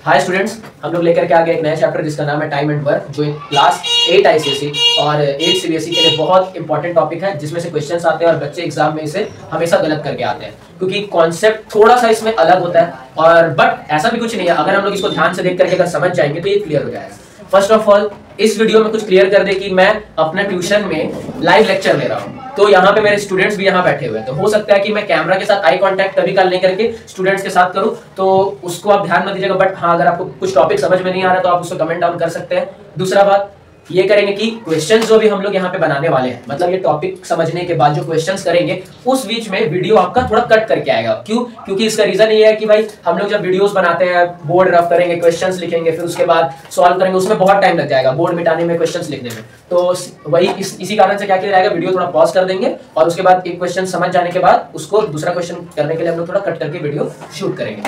Hi students, हम लोग लेकर के आ गए एक नया चैप्टर जिसका नाम है टाइम एंड वर्क, जो एक क्लास 8 आईसीएसई और 8 सीबीएसई के लिए बहुत इंपॉर्टेंट टॉपिक है, जिसमें से क्वेश्चंस आते हैं और बच्चे एग्जाम में इसे हमेशा गलत करके आते हैं क्योंकि कॉन्सेप्ट थोड़ा सा इसमें अलग होता है। और बट ऐसा भी कुछ नहीं है, अगर हम लोग इसको ध्यान से देख करके अगर समझ जाएंगे तो ये क्लियर हो जाएगा। फर्स्ट ऑफ ऑल इस वीडियो में कुछ क्लियर कर दे कि मैं अपना ट्यूशन में लाइव लेक्चर ले रहा हूँ, तो यहाँ पे मेरे स्टूडेंट्स भी यहाँ बैठे हुए हैं, तो हो सकता है कि मैं कैमरा के साथ आई कांटेक्ट कभी कल नहीं करके स्टूडेंट्स के साथ करूँ, तो उसको आप ध्यान मत दीजिएगा। बट हाँ, अगर आपको कुछ टॉपिक समझ में नहीं आ रहा तो आप उसको कमेंट डाउन कर सकते हैं। दूसरा बात ये करेंगे कि क्वेश्चंस जो भी हम लोग यहाँ पे बनाने वाले हैं, मतलब ये टॉपिक समझने के बाद जो क्वेश्चंस करेंगे उस बीच में वीडियो आपका थोड़ा कट करके आएगा। क्यों? क्योंकि इसका रीजन ये है कि भाई हम लोग जब वीडियोस बनाते हैं, बोर्ड रफ करेंगे, क्वेश्चंस लिखेंगे, फिर उसके बाद सॉल्व करेंगे, उसमें बहुत टाइम लग जाएगा बोर्ड मिटाने में, क्वेश्चंस लिखने में। तो वही इसी कारण से क्या किया जाएगा, वीडियो थोड़ा पॉज कर देंगे और उसके बाद एक क्वेश्चन समझ जाने के बाद उसको दूसरा क्वेश्चन करने के लिए हम लोग थोड़ा कट करके वीडियो शूट करेंगे।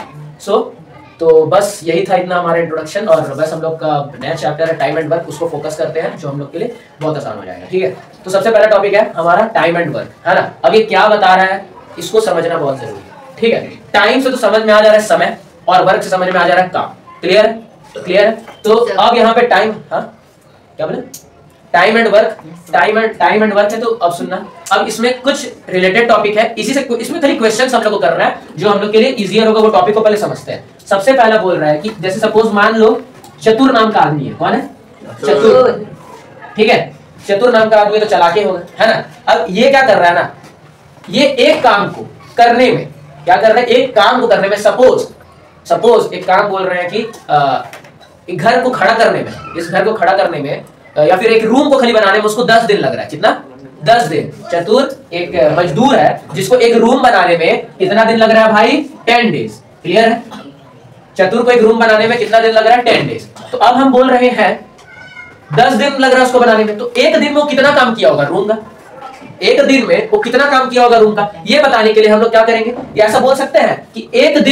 तो बस यही था इतना हमारा इंट्रोडक्शन, और बस हम लोग का नया चैप्टर है टाइम एंड वर्क, उसको फोकस करते हैं, जो हम लोग के लिए बहुत आसान हो जाएगा। ठीक है, तो सबसे पहला टॉपिक है हमारा टाइम एंड वर्क, है ना। अब ये क्या बता रहा है इसको समझना बहुत जरूरी है। ठीक है, टाइम से तो समझ में आ जा रहा है समय, और वर्क से समझ में आ जा रहा है काम। क्लियर है? क्लियर है? तो अब यहाँ पे टाइम, हाँ क्या बोले, time and work, time and work है। तो अब सुनना, अब इसमें कुछ रिलेटेड टॉपिक है, इसी से इसमें खाली क्वेश्चंस हम लोग को कर रहा है जो हम लोग के लिए इजियर होगा। वो टॉपिक को पहले समझते हैं। सबसे पहला बोल रहा है कि जैसे सपोज मान लो चतुर नाम का आदमी है। कौन है? चतुर। ठीक है, चतुर नाम का आदमी तो चालाकी होगा, है ना। अब ये क्या कर रहा है ना, ये एक काम को करने में क्या कर रहा है, एक काम को करने में सपोज एक काम बोल रहे हैं कि एक घर को खड़ा करने में, इस घर को खड़ा करने में या फिर एक रूम को खाली बनाने में उसको 10 दिन लग रहा है। कितना? 10 दिन। चतुर एक मजदूर है जिसको एक रूम बनाने में कितना दिन लग रहा है भाई? 10 डेज। क्लियर है? चतुर को एक रूम बनाने में कितना दिन लग रहा है? 10 डेज। तो अब हम बोल रहे हैं 10 दिन लग रहा है उसको बनाने में, तो एक दिन में वो कितना काम किया होगा रूम का? एक दिन में वो कितना काम किया होगा रूम का, ये बताने के लिए हम लोग क्या करेंगे, ये ऐसा बोल सकते हैं कि एक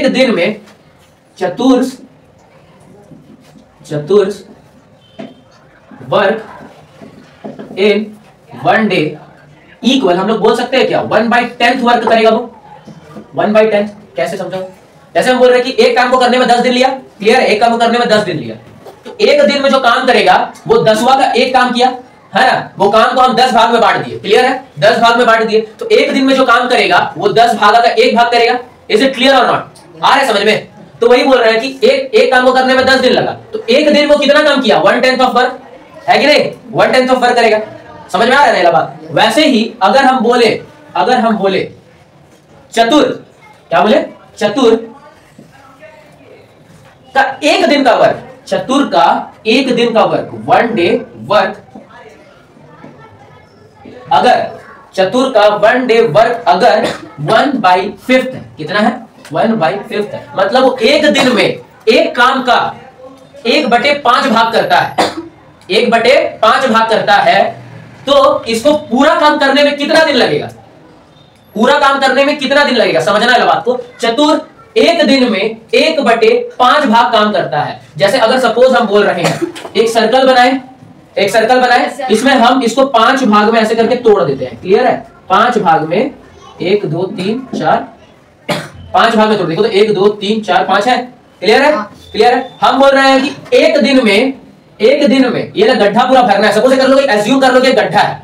दिन में चतुर वर्क इन 1 डे इक्वल, हम लोग बोल सकते हैं क्या, 1/10 वर्क करेगा वो। 1/10 कैसे समझो? जैसे हम बोल रहे हैं कि एक काम को करने में 10 दिन लिया। क्लियर है? एक काम को करने में 10 दिन लिया, तो एक दिन में जो काम करेगा वो 10वां का एक काम किया, है ना। वो काम को हम 10 भाग में बांट दिए। क्लियर है? 10 भाग में बांट दिए, तो एक दिन में जो काम करेगा वो 10 भागा का एक भाग करेगा। इज इट क्लियर और नॉट? आ रहा है समझ में? तो वही बोल रहे हैं कि एक काम को करने में 10 दिन लगा, तो एक दिन वो कितना काम किया? 1/10 ऑफ वर्क, है कि नहीं? 1/10 ऑफ वर्क करेगा। समझ में आ रहा है ना बात? वैसे ही अगर हम बोले चतुर, क्या बोले, चतुर का एक दिन का वर्क, चतुर का एक दिन का वर्क, 1 डे वर्क, अगर चतुर का 1 डे वर्क अगर 1/5 है, कितना है? 1/5 है, मतलब वो एक दिन में एक काम का 1/5 भाग करता है, 1/5 भाग करता है, तो इसको पूरा काम करने में कितना दिन लगेगा? पूरा काम करने में कितना दिन लगेगा, समझना है बात को। चतुर एक दिन में 1/5 भाग काम करता है। जैसे अगर सपोज हम बोल रहे हैं एक सर्कल बनाए, इसमें हम इसको 5 भाग में ऐसे करके तोड़ देते हैं। क्लियर है? 5 भाग में 1 2 3 4, 5 भाग में तोड़, देखो तो 1 2 3 4 5 है। क्लियर है? क्लियर है? हम बोल रहे हैं कि एक दिन में ये ना गड्ढा पूरा भरना है। सपोज कर लो, एज्यूम कर लो कि गड्ढा है,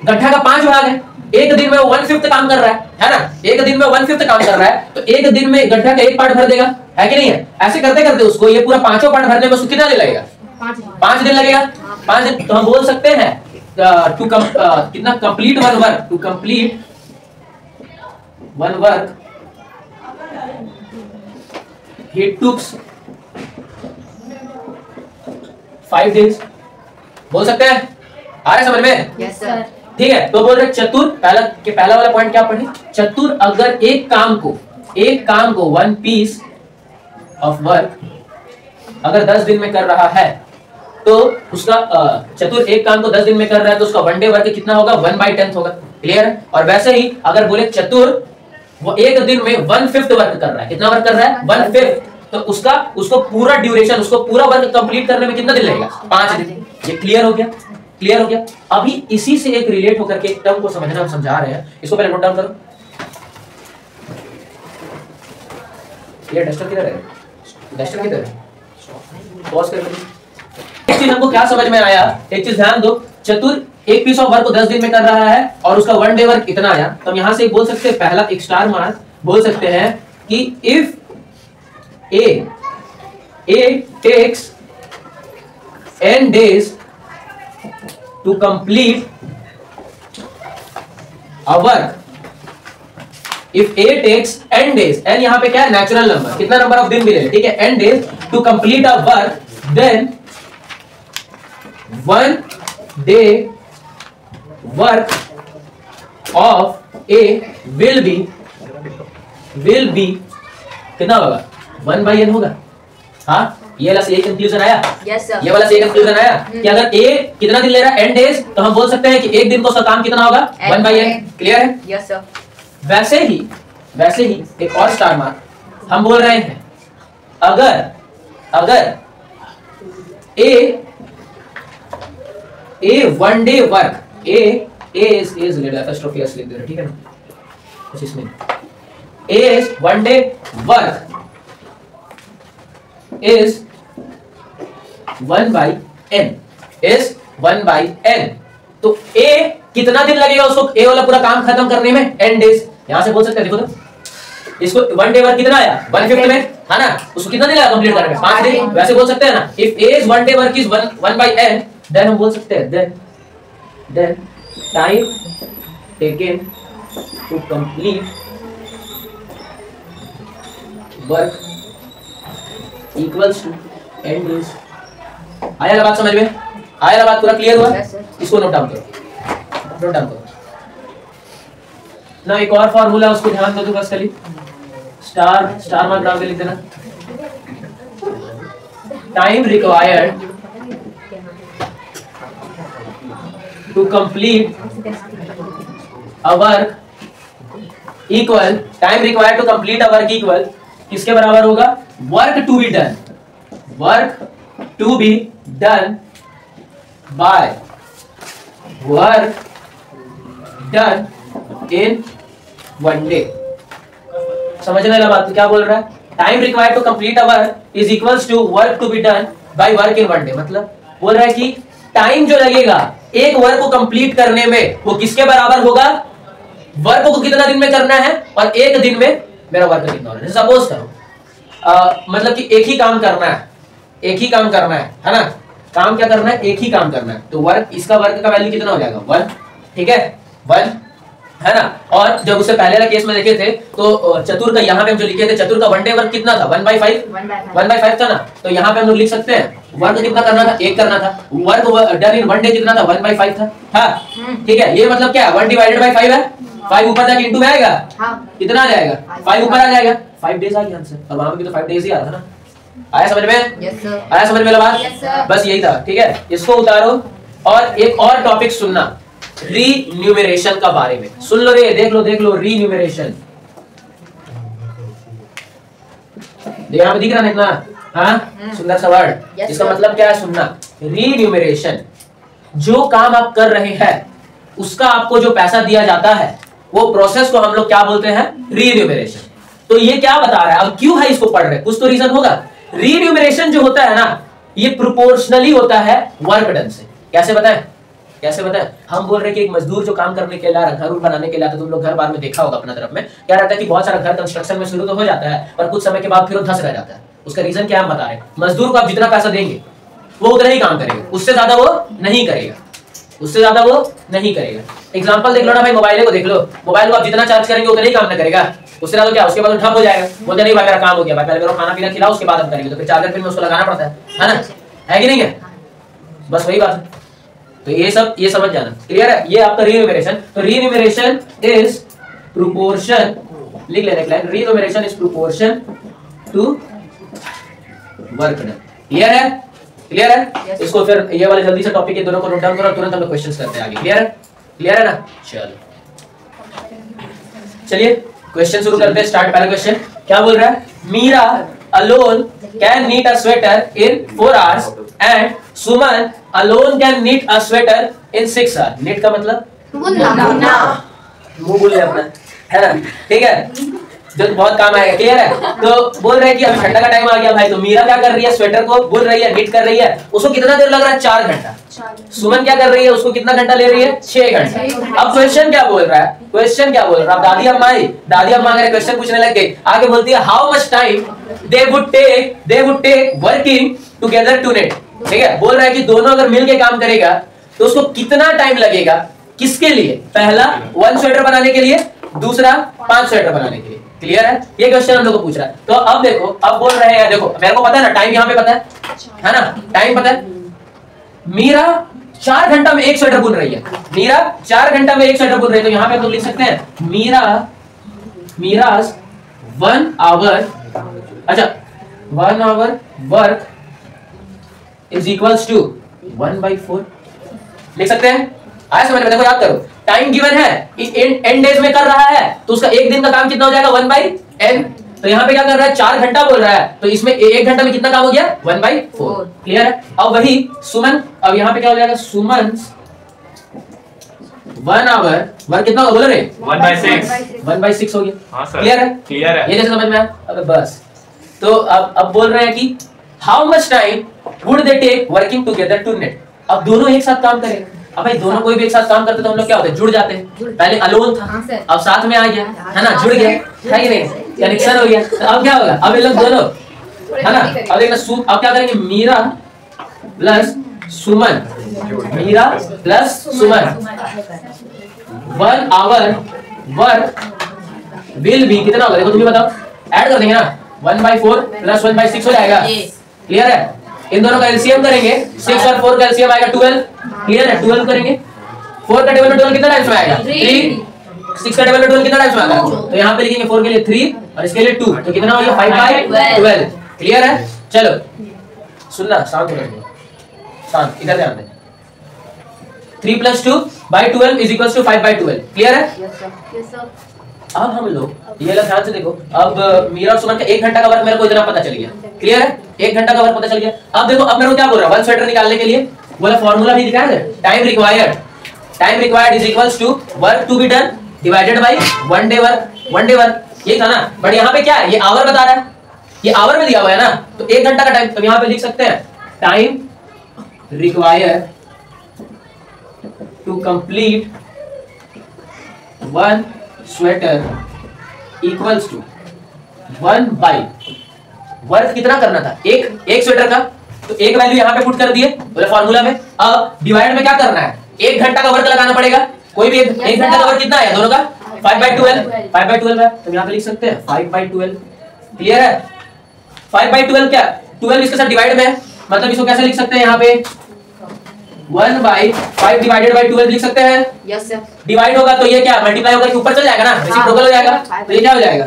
गड्ढा का 5 भाग है, एक दिन में 1/5 काम कर रहा है ना। एक दिन में 1/5 काम कर रहा है, तो एक दिन में गड्ढा का एक पार्ट भर देगा, है कि नहीं है? ऐसे करते करते उसको ये पूरा 5 पार्ट भरने में उसको कितना दिन लगेगा? 5 दिन लगेगा। 5 दिन। तो हम बोल सकते हैं कितना complete one work, to complete one work he took 5 days। बोल सकते हैं? आ रहे समझ में? Yes sir. ठीक है, तो बोल रहे चतुर, पहला वाला पॉइंट क्या पढ़े, चतुर अगर एक काम को 1 पीस ऑफ वर्क अगर 10 दिन में कर रहा है, तो उसका चतुर एक काम को 10 दिन में कर रहा है, तो उसका 1 डे वर्क कितना होगा? 1/10 होगा। क्लियर है? और वैसे ही अगर बोले चतुर वो एक दिन में 1/5 वर्क कर रहा है, कितना वर्क कर रहा है? 1/5, तो उसको पूरा ड्यूरेशन, उसको पूरा वर्क कंप्लीट करने में कितना दिन लगेगा? 5 दिन। ये क्लियर हो गया? क्लियर हो गया? अभी इसी से एक रिलेट होकर के एक टर्म को समझना हम समझा रहे हैं, इसको पहले नोट डाउन करो। ये डस्टर किधर है? डस्टर किधर है? पॉज कर लो। एक चीज हमको क्या समझ में आया, एक चीज ध्यान दो, चतुर एक पीस ऑफ वर्क को 10 दिन में कर रहा है और उसका 1 डे वर्क इतना आया, तो हम यहां से बोल सकते हैं, पहला एक स्टार मार्क बोल सकते हैं कि if a takes n days to complete a work, if A takes n days, n यहां पे क्या है, नेचुरल नंबर, कितना नंबर ऑफ दिन मिले, ठीक है, n days to complete a work, then 1 day work of A will be कितना होगा, 1/n होगा। हाँ, ये वाला से एक कंक्लूजन आया। yes, sir. ये वाला से एक कंक्लूजन आया कि अगर A कितना दिन ले रहा है, n डेज, तो हम बोल सकते हैं कि एक दिन को उसका काम कितना होगा, 1/n। क्लियर है? yes, sir. वैसे ही एक और स्टार मार्क हम बोल रहे हैं, अगर A 1 day work, A is apostrophe लिख दे रहे, ठीक है ना, कुछ इसमें A is 1 day work is 1/n, is 1/n, तो A कितना दिन लगेगा उसको A वाला पूरा काम खत्म करने में, n डेज। यहां से बोल सकते हैं, देखो तो इसको 1 डे वर्क कितना आया, 1/5 में, है ना, उसको कितना दिन लगा कंप्लीट करने में, 5 दिन। वैसे बोल सकते हैं ना, if A is 1 day work is 1/n, then हम बोल सकते हैं then time taken to complete work equals to n days। आया बात समझ में, आया बात पूरा क्लियर हुआ? yes, इसको नोट डाउन करो। ना एक और फार्मूला, उसको ध्यान दो तो बस खाली स्टार मार्क डाल के लिख देना। Time required to complete a work equal, time required to complete a work equal किसके बराबर होगा, work to be done by work done in 1 डे। समझने वाला बात क्या बोल रहा है, time required to complete a work is equals to work to be done by work in 1 डे। मतलब बोल रहा है कि टाइम जो लगेगा एक वर्क को कंप्लीट करने में वो किसके बराबर होगा, वर्क को कितना दिन में करना है और एक दिन में मेरा वर्क कितना होना है। सपोज करो मतलब कि एक ही काम करना है ना, काम क्या करना है, एक ही काम करना है, तो वर्क, इसका वर्क का वैल्यू कितना हो जाएगा, 1, ठीक है, 1 है ना। और जब उससे पहले वाला केस में देखे थे तो चतुर का यहाँ पे हम जो लिखे थे, चतुर का 1 डे वर्क कितना था, 1/5 था ना, तो यहाँ पे हम लोग लिख सकते हैं वर्क कितना करना था, 1 करना था, वर्क डन इन 1 डे कितना था, 1/5 था। हाँ ठीक है, ये मतलब क्या है, 1 डिवाइडेड बाय 5 है, 5 ऊपर जाके इंटू में आएगा, कितना आ जाएगा, 5 ऊपर आ जाएगा, 5 डेज आ गया आंसर। और वहां पे भी तो 5 डेज ही आ रहा था ना। आया समझ में? yes, sir. आया समझ में बात? yes, sir. बस यही था, ठीक है, इसको उतारो। और एक और टॉपिक सुनना, रीन्यूमरेशन का बारे में सुन लो रे, देख लो रीन्यूमरेशन, यहाँ पे दिख रहा है इतना, हाँ सुंदर सा वर्ड, yes, इसका sir. मतलब क्या है सुनना, रीन्यूमरेशन, जो काम आप कर रहे हैं उसका आपको जो पैसा दिया जाता है वो प्रोसेस को हम लोग क्या बोलते हैं, रीन्यूमरेशन। तो ये क्या बता रहा है, अब क्यों है इसको पढ़ रहे, कुछ तो रीजन होगा। रीन्यूमरेशन जो होता है ना, ये प्रोपोर्शनली होता है वर्क डन से। कैसे बताएं, हम बोल रहे हैं कि एक मजदूर जो काम करने के लिए, घर बनाने के लिए आता है, तुम लोग घर बार में देखा होगा अपना तरफ में, क्या रहता है कि बहुत सारा घर कंस्ट्रक्शन में शुरू तो हो जाता है पर कुछ समय के बाद फिर वो धंस रह जाता है। उसका रीजन क्या हम बता रहे हैं, मजदूर को आप जितना पैसा देंगे वो उतना ही काम करेगा, उससे ज्यादा वो नहीं करेगा। एग्जांपल देख लो ना भाई, मोबाइल को देख लो, मोबाइल को आप जितना चार्ज करेंगे उतना ही काम ना करेगा, उससे ज्यादा क्या, उसके बाद ठप हो जाएगा, बोलते नहीं भाई मेरा काम हो गया भाई, पहले मेरा खाना पीना खिलाओ उसके बाद हम करेंगे, तो फिर चार्जर फिर में उसको लगाना पड़ता है ना, है कि नहीं है? बस वही बात है। तो ये समझ जाना, क्लियर है? ये आपका रीन्यूमरेशन। तो रीन्यूमरेशन इज प्रोपोर्शन, लिख लेने के लिए, remuneration is proportion to work done. Clear है? yes. इसको फिर ये वाले जल्दी से टॉपिक, ये दोनों को नोट डाउन करो, तुरंत हम लोग क्वेश्चंस करते हैं आगे। क्लियर है ना? चलिए क्वेश्चन शुरू करते हैं। स्टार्ट। पहला क्वेश्चन क्या बोल रहा है, Meera alone can knit a sweater in 4 hours and Suman alone can knit a sweater in 6 hours। Knit का मतलब बुनना, मुंह बोले अपना, है ना, ठीक है। जो बहुत काम आएगा। क्लियर है? तो बोल रहे हैं कि अभी ठंडा का टाइम आ गया भाई, तो मीरा क्या कर रही है, स्वेटर को बुन रही है, निट कर रही है, उसको कितना देर लग रहा है, 4 घंटा। सुमन क्या कर रही है, उसको कितना घंटा ले रही है, 6 घंटा। अब क्वेश्चन क्या बोल रहा है, क्वेश्चन क्या बोल रहा है, दादी अम्मा अगर क्वेश्चन पूछने लग गई, आगे बोलती है how much time they would take working together to knit. ठीक है, बोल रहा है कि दोनों अगर मिलके काम करेगा तो उसको कितना टाइम लगेगा, किसके लिए, पहला 1 स्वेटर बनाने के लिए, दूसरा 5 स्वेटर बनाने के लिए। क्लियर है? ये क्वेश्चन हम लोग को पूछ रहा है। तो अब देखो, अब बोल रहे हैं, देखो मेरे को पता है ना, टाइम यहाँ पे पता है ना, टाइम पता है। मीरा 4 घंटा में 1 स्वेटर बुन रही है, मीरा 4 घंटा में 1 स्वेटर बुन रही है, तो यहाँ पे हम लोग लिख सकते हैं मीराज 1 आवर, अच्छा 1 hour work is equals to 1/4 लिख सकते हैं। आया समझ में? देखो याद करो, टाइम गिवन है, n डेज में कर रहा है, तो उसका एक दिन का काम कितना हो जाएगा, 1/n। तो यहाँ पे क्या कर रहा है, 4 घंटा बोल रहा है, तो इसमें 1 घंटा में कितना काम हो गया, 1/4। क्लियर है? अब वही सुमन, अब यहाँ पे क्या हो जाएगा, सुमन 1 आवर वर्क कितना बोल रहे, 1/6 हो गया। क्लियर है? क्लियर है, ये जैसे समझ में आया? अब बस, तो अब बोल रहे हैं कि how much time would they take working together to knit. अब दोनों एक साथ काम करेंगे। अब भाई दोनों कोई भी एक साथ काम करते तो हम लोग क्या होते हैं, जुड़ जाते हैं। पहले अलोन था, अब साथ में आ गया, है ना, जुड़ गया, है कि नहीं, कनेक्शन हो गया। तो अब क्या होगा, अब ये लोग दोनों, है ना, अब देखना, अब क्या करेंगे, Meera plus Suman, Meera plus Suman 1 hour work will be कितना होगा, देखो तुम भी बताओ, ऐड कर देंगे ना, 1/4 प्लस 1/6 हो जाएगा। क्लियर है? इन दोनों का एलसीएम करेंगे, 6 और 4 का एलसीएम आएगा 12। क्लियर है? 12 करेंगे, 4 का टेबल में 12 कितना टाइम्स में आएगा, 3। 6 का टेबल में 12 कितना टाइम्स में आता है, तो यहाँ पे लिखेंगे 4 के लिए 3 और इसके लिए 2, तो कितना हो गया, 5/12। क्लियर है? चलो सुनना, शांत हो जाओ, शांत, इधर ध्यान दें। 3 + 2/12 इज इक्वल्स टू 5/12। क्लियर है? अब हम लोग ये ध्यान से देखो, अब मीरा और सुमन का 1 घंटा का वर्क मेरे को इतना पता चल गया। क्लियर है? 1 घंटा का वर्क पता चल गया। अब देखो, अब मेरे को क्या बोल रहा है, 1 स्वेटर निकालने के लिए बोला, फॉर्मूला भी दिखाया है, time required is equals to work to be done divided by 1 day work. ये था ना, बट यहाँ पे क्या है, ये आवर बता रहा है, ये आवर में दिया हुआ है ना, तो 1 घंटा का टाइम, तो यहाँ पे लिख सकते हैं time required to complete 1 sweater equals to 1 by work कितना करना था, एक स्वेटर का, तो एक वैल्यू यहाँ पे पुट कर दिए बोले फॉर्मूला में। अब डिवाइड में क्या करना है, 1 घंटा का वर्क लगाना पड़ेगा, कोई भी 1 घंटा का वर्क कितना है दोनों का, 5/12 है, तो यहाँ पे लिख सकते हैं 5/12। क्लियर है? 5/12 क्या, 12 इसके साथ डिवाइड में है, मतलब इसको कैसे लिख सकते हैं, यहाँ पे 1/5 डिवाइडेड बाय 12 लिख सकते हैं। Yes sir. डिवाइड होगा तो ये क्या मल्टीप्लाई होगा कि ऊपर चल जाएगा ना, रेसिप्रोकल हो जाएगा, तो ये क्या हो जाएगा,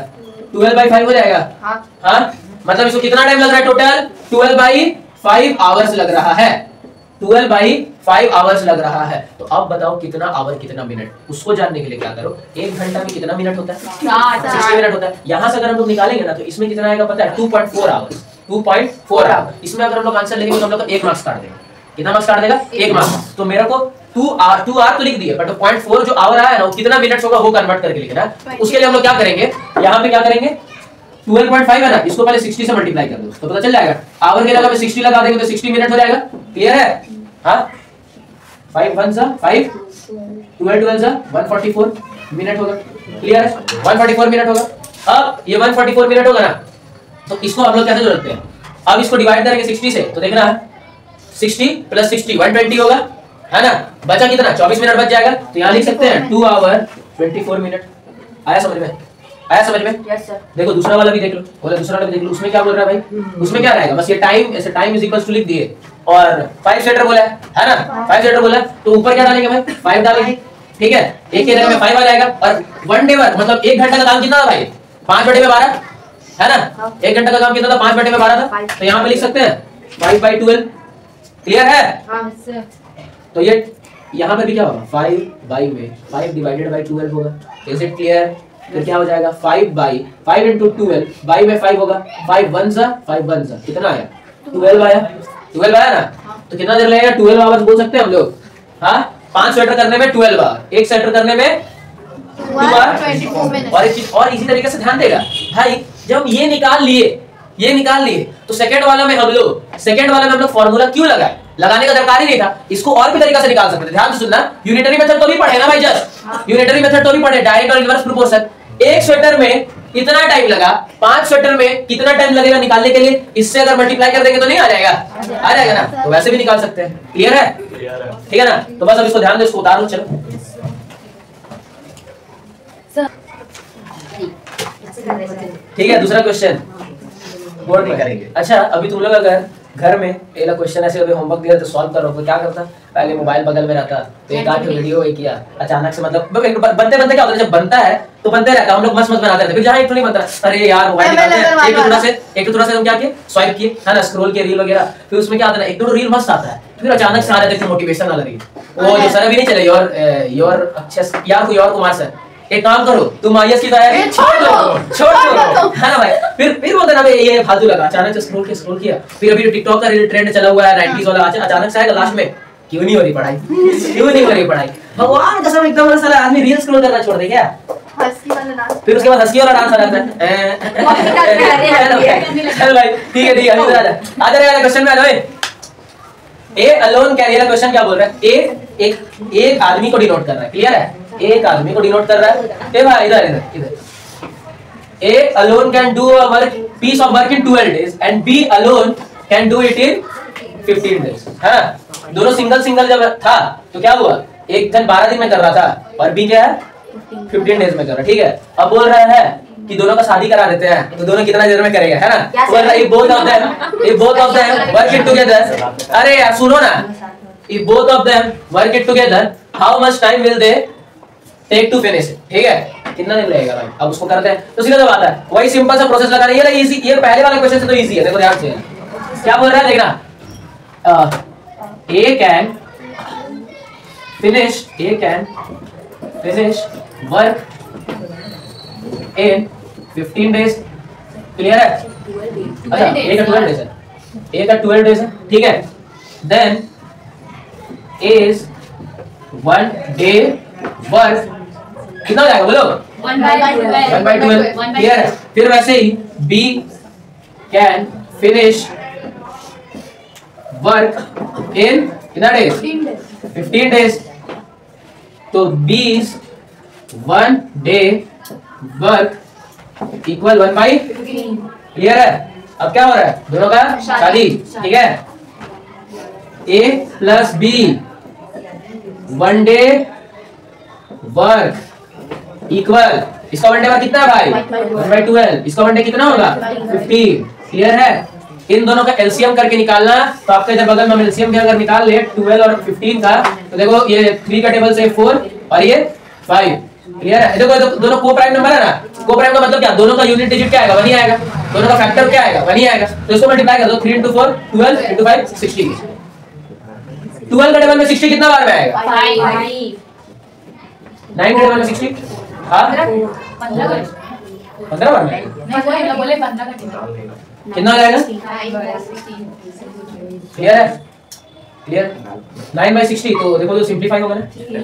12/5 हो जाएगा। हाँ, मतलब इसको कितना टाइम लग रहा है, टोटल 12/5 आवर्स लग रहा है, 12/5 आवर्स लग रहा है। तो अब बताओ कितना आवर कितना मिनट, उसको जानने के लिए क्या करो, 1 घंटा में कितना मिनट होता है, 60 मिनट होता है। यहाँ से अगर हम लोग निकालेंगे ना, तो इसमें कितना आएगा पता है, 2.4 आवर्स, 2.4 आवर। इसमें अगर हम लोग आंसर लेंगे तो हम लोग 1 मार्क्स काट देंगे। कितना मार्क्स काट देगा, 1 मार्क्स। तो मेरे को 2 आवर तो लिख दिए, बट 0.4 जो आवर आया ना, वो कितना मिनट होगा वो कन्वर्ट करके लिखना है। उसके लिए हम लोग क्या करेंगे, यहाँ पे क्या करेंगे, 12.5 है ना, इसको पहले 60 से मल्टीप्लाई कर दो तो पता चल जाएगा। आवर की जगह पे 60 लगा देंगे तो 60 मिनट हो जाएगा। क्लियर है? हाँ, 5 1 सा 5, 12 12 सा 144 मिनट होगा। क्लियर है? 144 मिनट होगा। अब ये 144 मिनट होगा ना, तो इसको हम लोग कैसे जोड़ते हैं, अब इसको डिवाइड करेंगे 60 से, तो देखना 60 + 60 120 होगा, है ना, बचा कितना, 24 मिनट बच जाएगा। तो यहाँ लिख सकते हैं 2 आवर 24 मिनट। आया समझ में, आया समझ में? Yes sir. देखो दूसरा वाला भी देख लो, बोला दूसरा वाला भी देख लो, उसमें क्या बोल रहा है भाई, उसमें क्या रहेगा, बस ये टाइम, ऐसे टाइम इज इक्वल्स टू लिख दिए और 5 स्वेटर बोला है ना, 5 स्वेटर बोला, तो ऊपर क्या डालेंगे भाई, 5 डालेंगे। ठीक है, एक के जगह में 5 आ जाएगा। और 1 डे वर्क मतलब 1 घंटा का काम कितना था भाई, 5/12 है ना, 1 घंटा का काम कितना था, 5/12 था। तो यहाँ पे लिख सकते हैं 5/12। क्लियर है? हाँ सर। तो ये यहाँ पे भी क्या होगा, 5 में 5 डिवाइडेड बाय 12 होगा। Is it clear? फिर क्या हो जाएगा, 5 into 12 बाई में 5 होगा, 5 1 सा 5 1 सा कितना आया, 12 आया, 12 आया ना। तो कितना देर लगेगा, 12 आवर्स बोल सकते हैं हम लोग। हाँ, 5 स्वेटर करने में 12 आवर, 1 स्वेटर करने में और इसी तरीके से ध्यान देगा भाई, जब ये निकाल लिए तो सेकंड वाला में हम लोग फॉर्मूला क्यों लगाने का दरकार ही नहीं था, इसको और भी तरीका से निकाल सकते थे। ध्यान से सुनना, यूनिटरी मेथड तो भी पढ़े ना भाई, जस्ट यूनिटरी मेथड तो भी पढ़े, डायरेक्ट और इनवर्स प्रोपोर्शन। एक स्वेटर में कितना टाइम लगा, 5 स्वेटर में कितना टाइम लगेगा निकालने के लिए, इससे अगर मल्टीप्लाई कर देंगे तो नहीं आ जाएगा, आ जाएगा ना, तो वैसे भी निकाल सकते हैं। क्लियर है? ठीक है ना? तो बस अब इसको ध्यान दो, इसको उतार लो। चलो ठीक है, दूसरा क्वेश्चन बोर्ड में करेंगे। अच्छा, अभी तुम लोग अगर घर में एक क्वेश्चन ऐसे अभी होमवर्क दिया तो सॉल्व करो तो क्या करता, पहले मोबाइल बगल में रहता तो एक आठ वीडियो एक किया, अचानक से मतलब बनते क्या होता है, जब बनता है तो बनते रहता है, हम लोग मस्त बनाते रहते, फिर जहाँ एक तो नहीं बनता, अरे यार मोबाइल निकालते हैं, एक थोड़ा से हम क्या किए, स्वाइप किए है ना, स्क्रॉल किए रील वगैरह, फिर उसमें क्या आता है, एक दो रील मस्त आता है, फिर अचानक से आ जाते हैं मोटिवेशन वाला रील, वो जो सर अभी नहीं चले योर अच्छा यार कोई और कुमार सर, एक काम करो तुम आईएएस की तैयारी छोड़ दो है ना भाई, फिर बोलते ना भाई ये फालतू लगा, अचानक से स्क्रॉल किया, फिर अभी टिकटॉक का ट्रेंड चला हुआ है 90s वाला, अचानक से आएगा लास्ट में क्यों नहीं हो रही पढ़ाई, भगवान कसम एकदम साला आदमी रील स्क्रॉल करना छोड़ दे क्या, फिर उसके बाद हंसी वाला डांस आ जाता है। चल भाई ठीक है आ जा क्वेश्चन में आ जाओ। ए अलोन कैरियर क्वेश्चन क्या बोल रहा है, एक आदमी को डिनोट कर रहा है, क्लियर है, एक आदमी को डिनोट कर रहा है। ए भाई इधर A alone can do a work piece of work in 12 days and B alone can do it in 15 days, है दोनों सिंगल जब था तो क्या हुआ, एक जन 12 दिन में कर रहा था और बी क्या है 15 days में कर रहा, ठीक है। अब बोल रहा है कि दोनों का शादी करा देते हैं तो दोनों कितना देर में करेगा, है ना, बोल रहा है both of them work it together, अरे यार सुनो ना, if both of them work it together how much time will they take to finish it, ठीक है, कितना दिन लगेगा भाई। अब उसको करते हैं तो सीधा आता है, वही सिंपल सा प्रोसेस लगा रही है, इजी, ये पहले वाले क्वेश्चन से तो इजी है, देखो ध्यान से क्या बोल रहा है देखना, A can finish work in 15 days, clear है, अच्छा A का 12 days है, A का 12 days है, ठीक है, then is 1 day work कितना हो जाएगा बोलो 1 by 12 क्लियर है। फिर वैसे ही B can finish work in कितना days 15 days, तो B's 1 day work equal 1 by clear है। अब क्या हो रहा है, दोनों का शादी, ठीक है, A plus B 1 day work equal, इसका 1 day वर्क कितना है भाई 1 by 12, इसका 1 day कितना होगा 15, क्लियर है। इन दोनों का एलसीएम करके निकालना, तो आपके इधर बगल में हम एलसीएम के अगर निकाल ले 12 और 15 का, तो देखो ये 3 का टेबल से 4 और ये 5, क्लियर है। देखो दोनों को प्राइम नंबर है ना, को प्राइम का मतलब क्या, दोनों का यूनिट डिजिट क्या आएगा 1 ही आएगा, दोनों का फैक्टर क्या आएगा 1 ही आएगा, तो इसको मल्टीप्लाई कर दो 3 into 4 12 into 5 16, 12 का टेबल में 60 कितना बार में आएगा 9 का टेबल में 60 हाँ 15 बार में कितना आ जाएगा, क्लियर है, क्लियर 9 by 60, तो देखो जो सिंपलीफाई होगा ना,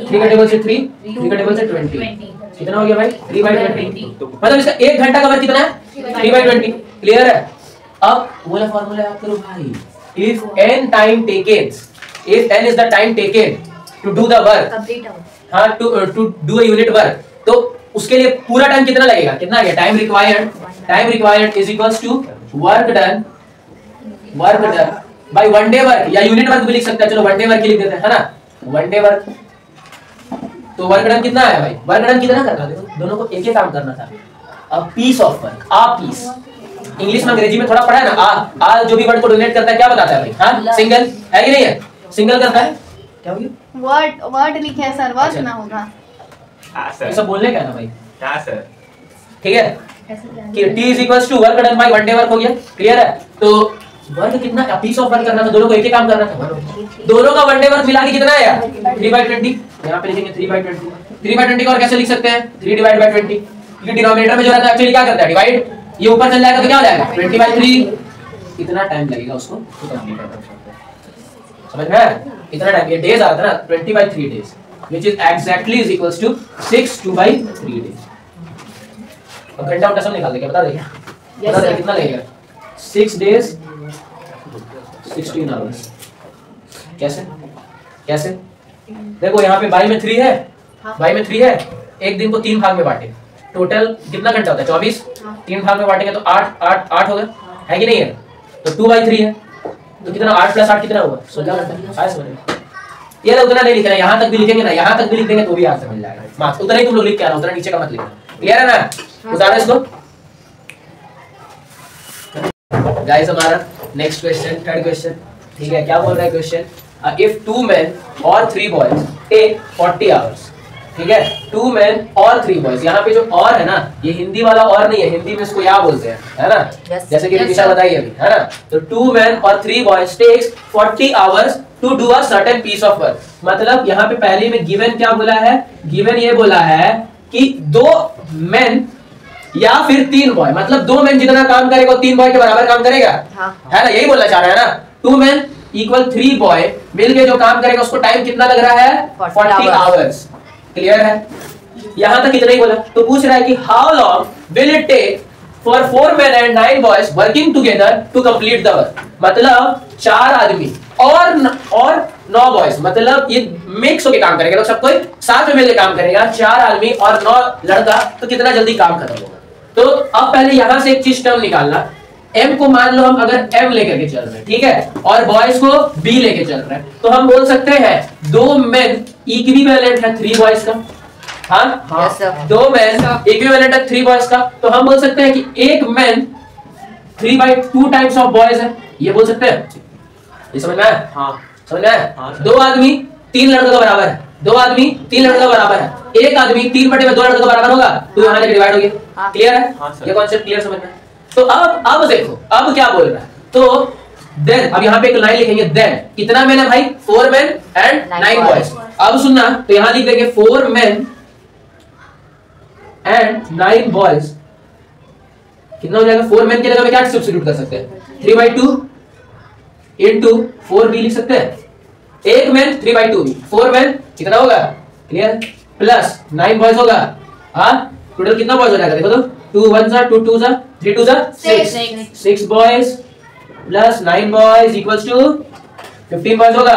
3 का टेबल से 3 का टेबल से 20 कितना हो गया भाई 3 by 20, मतलब इसका 1 घंटा का वर्क कितना है 3 by 20, क्लियर है। अब वाला फार्मूला याद करो भाई, if n time taken, if n is the time taken to do the work, हाँ to do a unit work, तो उसके लिए पूरा टाइम कितना लगेगा, कितना आ गया time required is equals to work done by 1 day work, या यूनिट वर्क भी लिख सकते हैं, चलो 1 day वर्क ही लिख देते हैं, है ना 1 day वर्क, तो वर्क डन कितना आया भाई, वर्क डन कितना करना, देखो दोनों को एक ही काम करना था, a piece of work, a piece, English में अंग्रेजी में थोड़ा पढ़ा है ना, आ जो भी वर्ड को डोनेट करता है क्या बताता है भाई, हाँ सिंगल है कि नहीं है, सिंगल करता है, क्या हो गया वर्ड लिखे है सर, वर्क ना होगा, हां सर ये सब बोलने का है ना भाई, हां सर ठीक है, कि t is equals to work done by 1 day work हो गया, क्लियर है। तो वर्क कितना का पीस ऑफ वर्क करना था, दोनों को एक ही काम करना था, दोनों का 1 day वर्क मिला के कितना आया 3 by 20, यहां पे लिखेंगे 3 by 20 को और कैसे लिख सकते हैं 3 divided by 20, क्योंकि डिनोमिनेटर में जो रहता है एक्चुअली क्या करता है डिवाइड, ये ऊपर चल जाएगा तो क्या हो जाएगा 20 by 3, कितना टाइम लगेगा उसको तो कंप्लीट करना, समझ में इतना टाइम, ये डेज आता है ना 20 by 3 days, which is exactly is equals to 6 2/3 days। अब घंटा उल्टा सब निकाल देंगे, बता देंगे बता देंगे कितना लगेगा 6 days 16 hours। कैसे कैसे देखो यहाँ पे बाई में 3 है, बाई में 3 है, एक दिन को 3 भाग में बांटे, टोटल कितना घंटा होता है 24, 3 भाग में बांटेंगे तो 8 होगा, है कि नहीं है? तो 2/3 है तो कितना 8 + 8 कितना हुआ 16 घंटा। आया समझ में? ये लोग उतना नहीं लिख रहे, यहाँ तक भी लिखेंगे ना, यहाँ तक भी लिख देंगे तो भी आंसर मिल जाएगा। मार्क्स उतना ही तुम लोग लिख के आना, उतना नीचे का मत लिखना। क्लियर है ना? उतारो इसको गाइस। हमारा नेक्स्ट क्वेश्चन, थर्ड क्वेश्चन, ठीक है। क्या बोल रहा है क्वेश्चन? इफ 2 men और 3 boys take 40 hours, ठीक है। 2 men और 3 boys, यहाँ पे जो और है ना, ये हिंदी वाला और नहीं है, हिंदी में इसको या बोलते हैं, है ना? जैसे कि निशा बताई अभी, है ना? तो 2 men और 3 boys takes 40 hours to do a certain piece of work। मतलब यहाँ पे पहले में गिवन क्या बोला है? गिवन ये बोला है कि 2 men या फिर 3 बॉय, मतलब 2 men जितना काम करेगा 3 बॉय के बराबर काम करेगा, है ना? यही बोलना चाह रहा है ना? 2 men इक्वल 3 बॉय मिलके जो काम करेगा उसको टाइम कितना लग रहा है 40 आवर्स। क्लियर है? यहां तक इतना ही बोला। तो पूछ रहा है कि how long will it take for 4 men and 9 boys working together to complete the work. मतलब 4 आदमी और 9 बॉयज, मतलब ये मिक्स होके काम करेगा, तो सब कोई साथ में मिलकर काम करेगा, 4 आदमी और 9 लड़का, तो कितना जल्दी काम खत्म होगा। तो अब पहले यहां से एक चीज टर्म निकालना, M को मान लो हम अगर M लेकर के चल रहे हैं, ठीक है, और बॉयज को B लेके चल रहे हैं, तो हम बोल सकते हैं 2 men इक्विवेलेंट है 3 बॉयज का। हाँ, 2 men इक्विवेलेंट है 3 बॉयज का, तो हम बोल सकते हैं कि एक मैन 3/2 टाइम्स ऑफ बॉयज है, ये बोल सकते हैं। ये समझ में आया? हाँ समझ में आया? 2 आदमी 3 लड़कों का बराबर है, 2 आदमी 3 लड़कों का बराबर है, एक आदमी 3/2 लड़कों का बराबर होगा, तो यहाँ जाके डिवाइड हो गया। क्लियर है? ये कॉन्सेप्ट क्लियर समझ में? तो अब देखो अब क्या बोल रहा है। तो देन अब यहाँ पे एक लाइन लिखेंगे, देन कितना मैन है भाई 4 men and 9 boys। अब सुनना, तो यहाँ लिख देंगे 4 men and 9 boys, कितना हो जाएगा? 4 men की जगह में क्या सब्स्टिट्यूट कर सकते हैं? 3/2 into 4b लिख सकते हैं। एक मैन 3/2, 4 men कितना होगा? क्लियर? प्लस 9 boys होगा। हाँ, टोटल कितना बॉयज हो जाएगा देखो तो, 2 1 2 2 3 2 6 boys plus 9 boys equals to 15 boys होगा।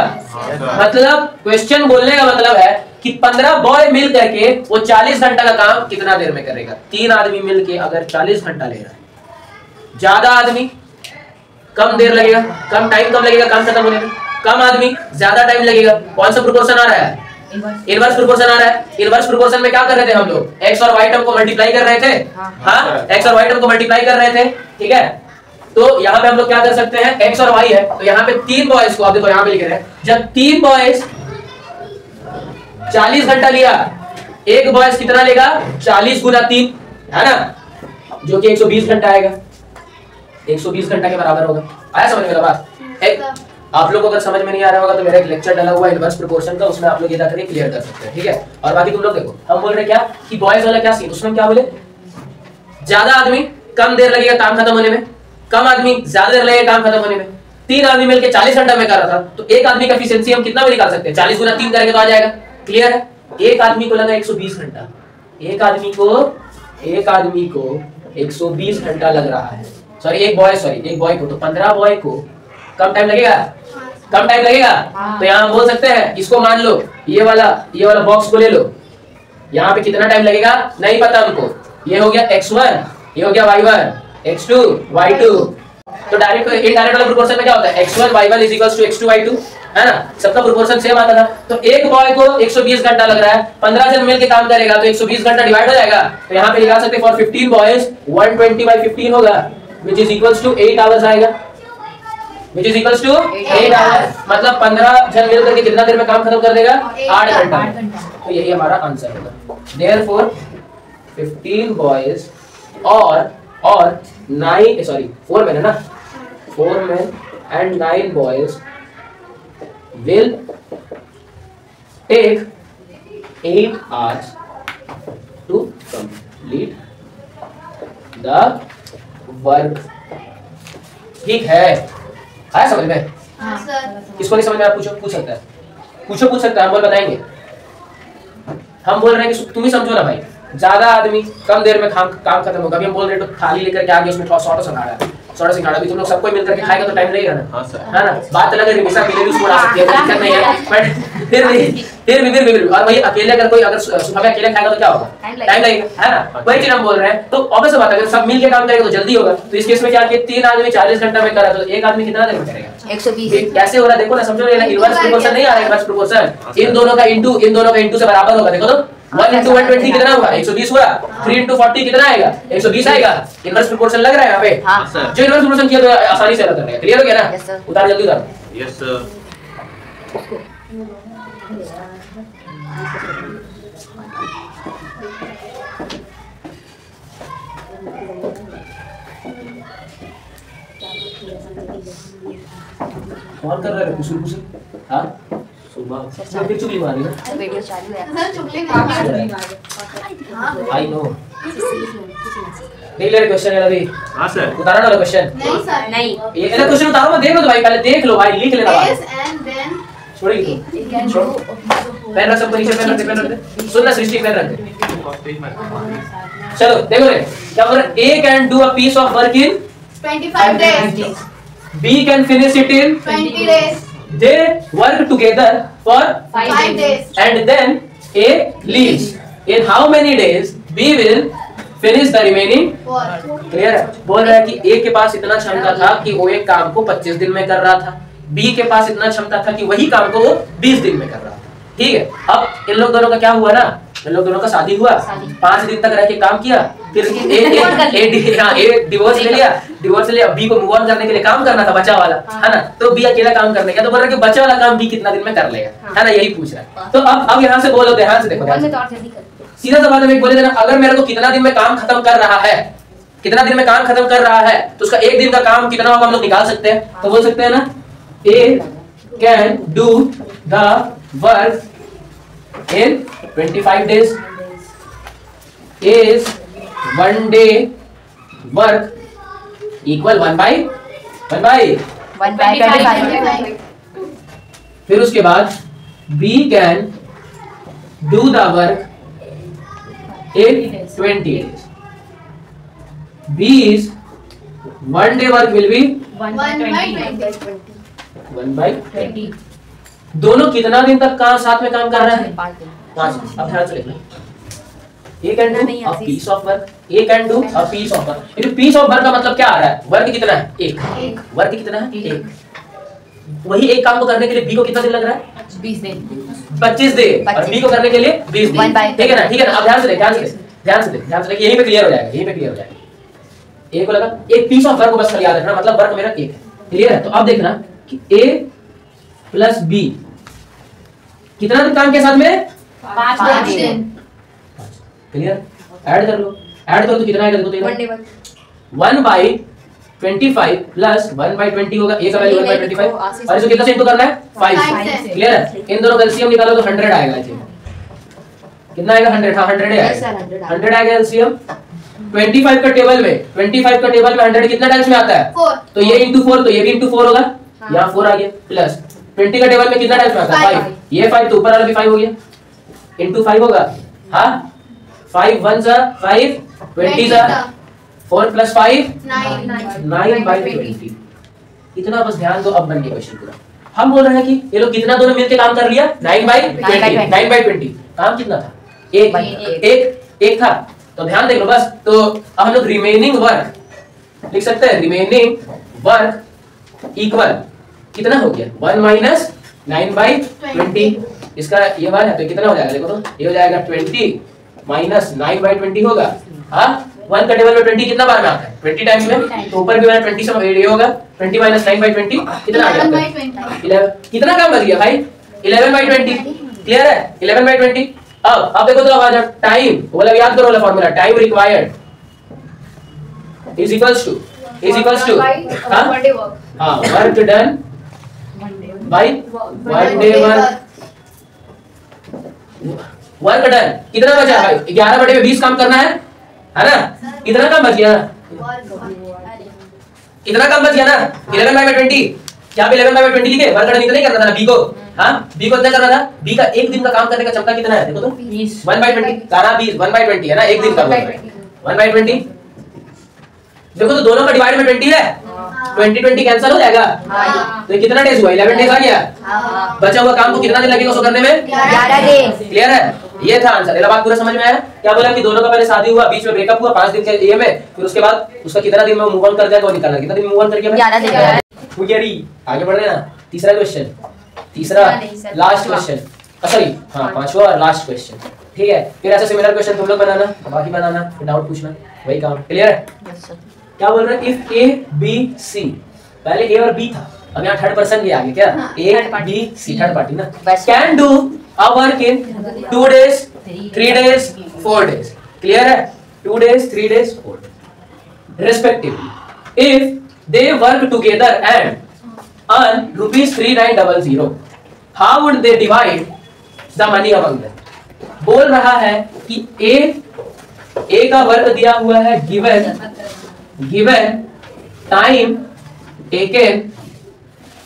मतलब क्वेश्चन बोलने का मतलब है कि 15 बॉय मिल करके वो 40 घंटा का काम कितना देर में करेगा। 3 आदमी मिलके अगर 40 घंटा ले रहा है, ज्यादा आदमी कम देर लगेगा, कम टाइम कम लगेगा काम खत्म होने में, कम आदमी ज्यादा टाइम लगेगा। कौन सा प्रोपोर्शन आ रहा है? इनवर्स प्रोपोर्शन आ रहा है। इनवर्स प्रोपोर्शन में क्या कर रहे थे हम लोग? x और y टर्म को मल्टीप्लाई कर रहे थे। हाँ, x और y टर्म को मल्टीप्लाई कर रहे थे, ठीक है। तो यहाँ पे हम लोग क्या कर सकते हैं, x और y है, तो यहाँ पे 3 बॉयज को, आप देखो यहाँ पे लिख रहे हैं, जब 3 बॉयज 40 घंटा लिया, एक बॉयज कितना लेगा? 40 गुना 3, है ना, जो कि 120 घंटा आएगा, 120 घंटा के बराबर होगा। आया समझ में बात? आप लोग को अगर समझ में नहीं आ रहा होगा तो मेरा एक लेक्चर डाला हुआ है इनवर्स प्रोपोर्शन का, उसमें आप लोग ये जाकर क्लियर कर सकते हैं, ठीक है। और बाकी तुम लोग देखो, हम बोल रहे क्या कि बॉयज वाला क्या सीन, उसमें क्या बोले? ज्यादा आदमी कम देर लगेगा काम खत्म होने में, कम आदमी ज्यादा देर लगेगा काम खत्म होने में। 3 आदमी मिलकर 40 घंटा में कर रहा था, तो एक आदमी का एफिशिएंसी हम कितना भी निकाल सकते हैं, 40 गुना 3 करेंगे तो आ जाएगा। क्लियर है? एक आदमी को लगा 120 घंटा, एक आदमी को 120 घंटा लग रहा है, एक बॉय को, तो 15 बॉय को कम टाइम लगेगा, कम टाइम लगेगा। तो यहाँ हम बोल सकते हैं, इसको मान लो, ये वाला बॉक्स को ले लो, यहाँ पे कितना टाइम लगेगा नहीं पता हमको। ये हो गया x1, ये हो गया y1, x2 y2। तो डायरेक्ट इनडायरेक्ट वाला प्रोपोर्शन में क्या होता है? x1 y1 is equals to x2 y2, है ना, सबका प्रोपोर्शन सेम आता था। तो एक बॉय को 120 घंटा लग रहा है, 15 जन मिलकर काम करेगा तो 120 घंटा डिवाइड हो जाएगा। तो यहाँ पे लिखा सकते हैं फॉर 15 बॉयज 120/15 होगा, which is equals to 8 hours आएगा, which is equals to 8 hours. मतलब 15 जन मिलकर के कितना देर में काम खत्म कर देगा? 8 घंटा। तो यही हमारा आंसर होगा। Therefore 15 बॉयज और 4 men है ना, 4 men and 9 boys will take 8 hours to complete the work। ठीक है, आया समझ में? हाँ सर। किसको नहीं समझ में? आप पूछ सकता है, हम बोल बताएंगे। हम बोल रहे हैं कि तुम ही समझो ना भाई, ज्यादा आदमी कम देर में काम खत्म होगा। अभी हम बोल रहे हैं तो थाली लेकर के आगे उसमें सॉटो सिंघाड़ा भी तुम लोग सबको मिलकर के खाएगा तो टाइम लगेगा ना, है ना। बात अलग है, रिमिशा अकेले भी उसको उड़ा सकती है, दिक्कत नहीं है, बट फिर भी और वही अकेले अगर कोई अगर सुबह में अकेले खाएगा तो क्या होगा, टाइम लगेगा, है ना। वही चीज हम बोल रहे हैं। तो ऑब्वियस बात है, अगर सब मिल के काम करेगा तो जल्दी होगा। तो इस केस में क्या कि 3 आदमी 40 घंटा में कर रहा है, तो एक आदमी कितना देर में करेगा, 120। कैसे हो रहा है देखो ना, समझो ना, इनवर्स प्रोपोर्शन नहीं आ रहा है, इनवर्स प्रोपोर्शन इन दोनों का इंटू से बराबर होगा। देखो तो 1 × 120 कितना हुआ, 120 हुआ। 3 × 40 कितना आएगा, 120 आएगा। इनवर्स प्रोपोर्शन लग रहा है यहाँ पे। हाँ। जो इनवर्स प्रोपोर्शन किया तो आसानी से अलग करने का, क्लियर हो गया ना। Yes, sir. उतार जल्दी उतार। Yes sir. कौन कर रहा है कुसुल? हाँ सुबह फिर चुगली मारी ना, वीडियो चालू है। सर चुगली नहीं आई नो। देख ले क्वेश्चन है अभी। हाँ सर। उतारना वाला क्वेश्चन नहीं सर नहीं, ये वाला क्वेश्चन उतारो मत, देख लो तो भाई, पहले देख लो भाई, लिख लेना भाई। yes and then छोड़ेगी तू, छोड़। पेन रख, सबको नीचे पेन रख दे। सुन ना सृष्टि, पेन रख दे। चलो देखो रे, क्या बोल रहा है, A can do a piece of work in 25 days, B can finish it in 20 days, they work together for 5 days, and then A leaves. In how many days B will finish the remaining? what? Clear है। बोल रहा है कि A के पास इतना क्षमता था कि वो एक काम को 25 दिन में कर रहा था, B के पास इतना क्षमता था कि वही काम को वो 20 दिन में कर रहा था। ठीक है, अब इन लोग दोनों का क्या हुआ ना, इन लोग दोनों का शादी हुआ, 5 दिन तक रह के काम किया, फिर ए डिवोर्स ले लिया, बी को मूव ऑन करने के लिए काम करना था बच्चा वाला, है ना। तो बी अकेला काम करने का, तो बोल रहा है कि बच्चा वाला काम बी कितना दिन में कर लेगा, है ना, यही पूछ रहा है। तो अब यहाँ से बोलो, ध्यान से देखो, सीधा सा बात है, बोले देना, अगर मेरे को कितना दिन में काम खत्म कर रहा है, कितना दिन में काम खत्म कर रहा है, तो उसका एक दिन का काम कितना होगा हम लोग निकाल सकते हैं। तो बोल सकते हैं ना, A can do the work in 25 days is 1 day work equal 1 by 1/25। फिर उसके बाद B can do the work in 20 days. B's 1 day work will be 1/20। दोनों कितना दिन तक साथ में काम कर रहा है, 5 दिन। अब ध्यान से लिखना, A can do a piece of work, A can do a piece of work। ये piece of work का मतलब क्या आ रहा है, वर्क कितना है, एक। वर्क कितना है, एक। वही एक काम को करने के लिए B को कितना दिन लग रहा है, 20 दिन। 25 दिन, और B को करने के लिए 20 दिन। ठीक है ना, ठीक है ना। अब ध्यान से देख, यहीं पे क्लियर हो जाएगा, A को लगा एक पीस ऑफ वर्क को बस याद रखना, मतलब वर्क मेरा एक है, क्लियर है। तो अब देखना कि A प्लस B कितना दिन काम के साथ में, 5 दिन। क्लियर। ऐड कर लो तो कितना आएगा देखो, 1/25 प्लस 1/20 होगा, A का वैल्यू 1/25, और इसको कितना से इंटू करना है, 5। क्लियर है। इन दोनों का एलसीएम निकालो तो 100 आएगा। कितना आएगा, 100। हाँ 100 आएगा, 100 आएगा एलसीएम। 25 का टेबल में 100 कितना टाइम्स में आता है, 4। तो ये इंटू 4, तो ये भी इंटू 4 होगा, यहाँ 4 आ गया। प्लस 20 का टेबल में कितना टाइम्स में आता है, 5। ये 5, तो ऊपर वाला भी 5 हो गया, इंटू 5 होगा। हाँ 5 1 जा 5, 20 जा 4 प्लस 5 9/20। इतना बस ध्यान दो। अब बन गया क्वेश्चन पूरा। हम बोल रहे हैं कि ये लोग कितना दोनों मिलकर काम कर लिया, 9/20। काम कितना था, एक था। तो ध्यान देख लो बस। तो अब हम लोग रिमेनिंग वर्क लिख सकते हैं, रिमेनिंग वर्क इक्वल कितना हो गया, 1 - 9/20। इसका ये वाला है तो कितना हो जाएगा देखो, तो ये हो जाएगा 20 - 9/20 होगा। हाँ 1 का टेबल में 20 कितना बार में आता है, 20 टाइम्स में, तो ऊपर भी मैंने 20 से ये होगा 20 - 9/20 कितना आ गया, 11। कितना काम बच गया भाई, 11/20। क्लियर है, 11/20। अब देखो तो अब आ जाओ, टाइम बोला, याद करो वाला formula, time required is equals to हाँ work done by 1 day work. Work done कितना बचा भाई, 11/20 काम करना है ना। कितना काम बच गया, इतना काम बच गया ना, 11/20। क्या 11/20 लिखे, वर्क डन इतना ही करना था ना बी को, हाँ बी को कितना कर रहा था, बी का एक दिन का काम करने का क्षमता कितना है देखो तो 1/20 तारा 20 1/20 है ना, एक दिन का 1/20 देखो तो दोनों का डिवाइड में 20 है, 20 कैंसिल हो जाएगा तो ये कितना डेज हुआ 11 डेज आ गया। बचा हुआ काम को कितना दिन लगेगा उसको करने में 11 दिन। क्लियर है, ये था आंसर। ये बात पूरा समझ में आया। क्या बोला कि दोनों का पहले शादी हुआ, बीच में ब्रेकअप हुआ 5 दिन के ये में, फिर उसके बाद उसका कितना दिन में मूव ऑन कर जाएगा वो निकालना, कितना दिन मूव ऑन करके 11 दिन। आगे बढ़ रहे हैं ना। तीसरा क्वेश्चन, तीसरा लास्ट क्वेश्चन, सॉरी हाँ पांचवा और लास्ट क्वेश्चन, ठीक है। फिर ऐसा सिमिलर क्वेश्चन तुम लोग बनाना, बाकी बनाना, फिर डाउट पूछना, वही काम। क्लियर है। क्या बोल रहे हैं, इफ ए बी सी, पहले ए और बी था, अब यहाँ थर्ड पर्सन भी आ गया क्या, A B C third party ना, can do a work in 2 days 3 days 4 days, clear है, 2 days 3 days 4 days respectively if they work together and earn ₹3900, how would they divide the money among them? बोल रहा है कि ए का work दिया हुआ है, given time taken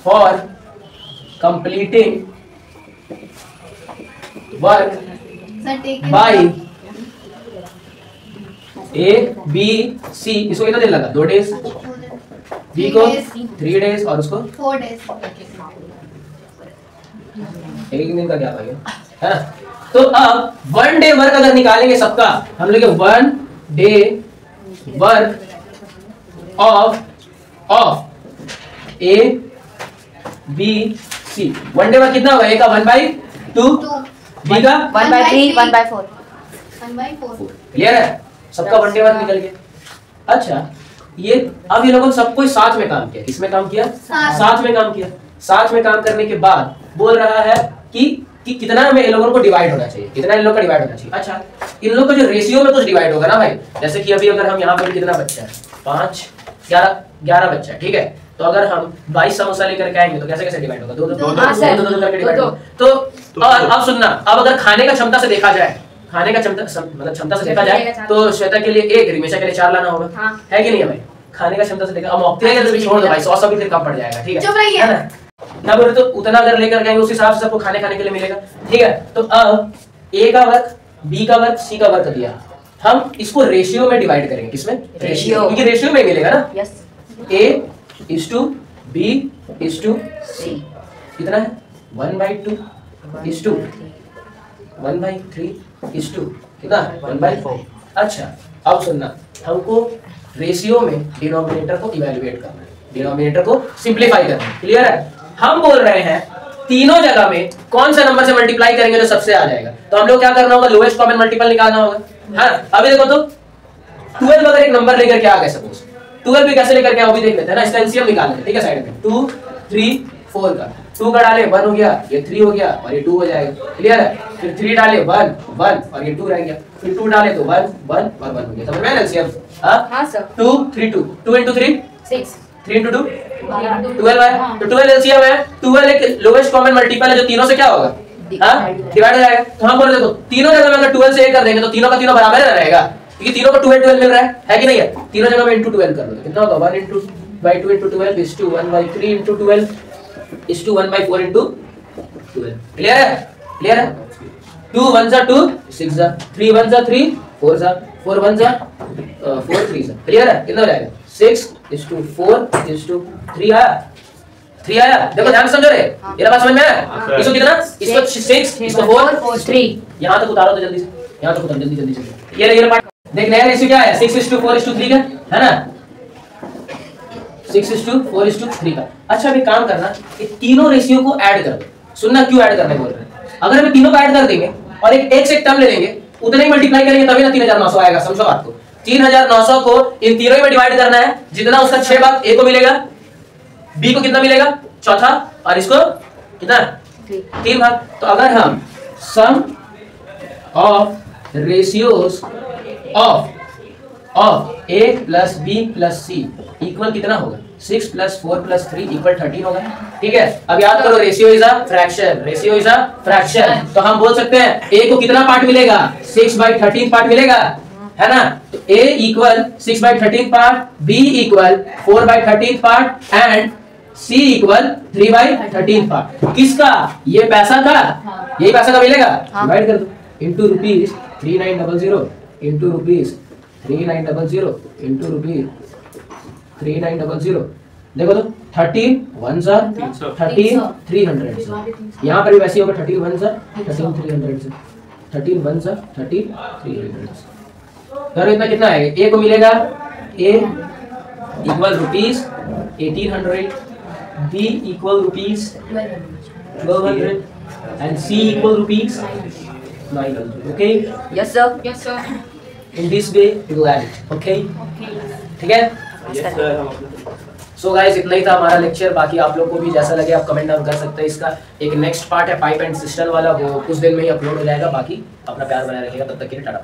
for completing work by A B C, इसको कितना दिन लगा 2 days, बी को 3 days और उसको 4 days, एक दिन का क्या भाई है ना। तो अब 1 day वर्क अगर निकालेंगे सबका, हम लोग 1 day work of A B C, 1 day work कितना होगा, ए का 1/2, बी का 1/3 1/4। 1/4। क्लियर है, सबका 1 day वर्क निकल गया। अच्छा ये अब ये लोगों ने सब कोई साथ में काम किया, किसमें काम किया, साथ में काम किया। साथ में काम करने के बाद बोल रहा है कि कितना में इन लोगों को डिवाइड होना चाहिए, कितना इन लोगों का डिवाइड होना चाहिए। अच्छा इन लोगों का जो रेशियो में कुछ डिवाइड होगा ना भाई, जैसे कि अभी अगर हम यहाँ पर कितना बच्चा है 5 11 बच्चा है, ठीक है, तो अगर हम 22 समोसा लेकर के आएंगे तो कैसे कैसे डिवाइड होगा, 2 करके डिवाइड होगा। तो और अब सुनना, अब अगर खाने का क्षमता से देखा जाए, खाने का क्षमता से देखा जाए तो श्वेता के लिए 1, रिमेशा के लिए 4 लाना होगा, है कि नहीं है भाई। खाने का क्षमता से देखा, अब मौके के लिए छोड़ दो भाई, 100 भी फिर कम पड़ जाएगा, ठीक है ना। क्या बोल रहे, तो उतना अगर लेकर गए उस हिसाब से सबको खाने के लिए मिलेगा, ठीक है। तो अब ए का वर्क, बी का वर्क, सी का वर्क दिया, हम इसको रेशियो में डिवाइड करेंगे, किसमें, रेशियो, क्योंकि रेशियो में मिलेगा ना। Yes, A is to B is to C, कितना है 1/2 इज टू 1/3 इज टू कितना 1/4। अच्छा अब सुनना, हमको रेशियो में डिनोमिनेटर को इवैल्यूएट करना है, डिनोमिनेटर को सिंपलीफाई करना है, क्लियर है। हम बोल रहे हैं तीनों जगह में कौन सा नंबर से मल्टीप्लाई करेंगे जो सबसे आ जाएगा, तो हम लोग क्या करना होगा, लोएस्ट कॉमन मल्टीपल निकालना होगा। हाँ अभी देखो तो 12 अगर एक नंबर लेकर के आ गए, सपोज 12 भी कैसे लेकर के आओ, भी देख लेते हैं ना, इसका एलसीएम निकाल लेते हैं, ठीक है। साइड में 2 3 4 का 2 का डाले 1 हो गया, ये 3 हो गया और ये 2 हो जाएगा, क्लियर है। फिर 3 डाले 1 1 और ये 2 रह गया, फिर 2 डाले तो 1 1 और 1 हो गया, समझ में आया एलसीएम। हां सर 2 3 2 2 into 3 6 3 into 2 12 है, तो 12 एलसीएम है, 12 एक लोएस्ट कॉमन मल्टीपल है जो तीनों से क्या होगा, हां डिवाइड हो जाएगा। तो हम बोल देखो तीनों जगह में अगर 12 से 1 कर देंगे तो तीनों का तीनों बराबर रहेगा, क्योंकि तीनों को 12 मिल रहा है कि नहीं है। तीनों जगह में into 12 कर दो, कितना होगा 1 into 2 into 12 is to 1/3 into 12 is to 1/4 into 12, clear है, क्लियर है। 2 1 जा 2 6 जा 3 1 जा 3 4 जा 4 1 जा 4 3 जा, क्लियर है। कितना हो जाएगा 6 is to 4 is to 3 आया, 3 आया। देखो ध्यान से समझो रे, ये बात समझ में आया। इसको कितना, इसको 6 इसको 4 3, यहां तक उतारो तो जल्दी से, यहां तक उतारो जल्दी से। ये पार्ट देख, नया रेशियो क्या है 6 is to 4 is to 3 का है ना, 6 is to 4 is to 3 का। अच्छा अभी काम करना, ये तीनों रेशियो को ऐड कर दो। सुनना क्यों ऐड करने बोल रहे हैं, अगर हम तीनों को ऐड कर देंगे और एक से एक टर्म ले लेंगे, उतने ही मल्टीप्लाई करेंगे तभी ना 3900 आएगा, समझो बात को। 3900 को इन तीनों में डिवाइड करना है, जितना उसका 6 भाग ए को मिलेगा, बी को कितना मिलेगा चौथा, और इसको कितना 3 भाग। तो अगर हम sum of ratios of A plus B plus C equal कितना होगा 6 + 4 + 3 = 13 होगा, ठीक है। अब याद करो ratio is a fraction, ratio is a fraction, तो हम बोल सकते हैं ए को कितना पार्ट मिलेगा 6/13 पार्ट मिलेगा, है ना। तो a = 6/13 part, b = 4/13 part and C equal 3/13 part. किसका? ये पैसा का, यही पैसा का मिलेगा, डिवाइड कर दो into rupees 3900 into rupees 3900 into rupees 3900। देखो तो 13 1 सा 13 300 से, यहाँ पर भी वैसे होगा 13 1 सा 13 300 से, 13 1 सा 13 300 से। तो इतना कितना है? ए को मिलेगा A equal rupees 1800, B equal rupees 1200 and C equal rupees 900। Okay, Yes sir. Yes, sir. In this way we will add it. Okay, ठीक है। सो गाइस, इतना ही था हमारा लेक्चर। बाकी आप लोग को भी जैसा लगे आप कमेंट डाउन कर सकते हैं। इसका एक नेक्स्ट पार्ट है पाइप एंड सिस्टम वाला, वो कुछ दिन में ही अपलोड हो जाएगा। बाकी अपना प्यार बनाए रखिएगा, तब तक के लिए टाटा।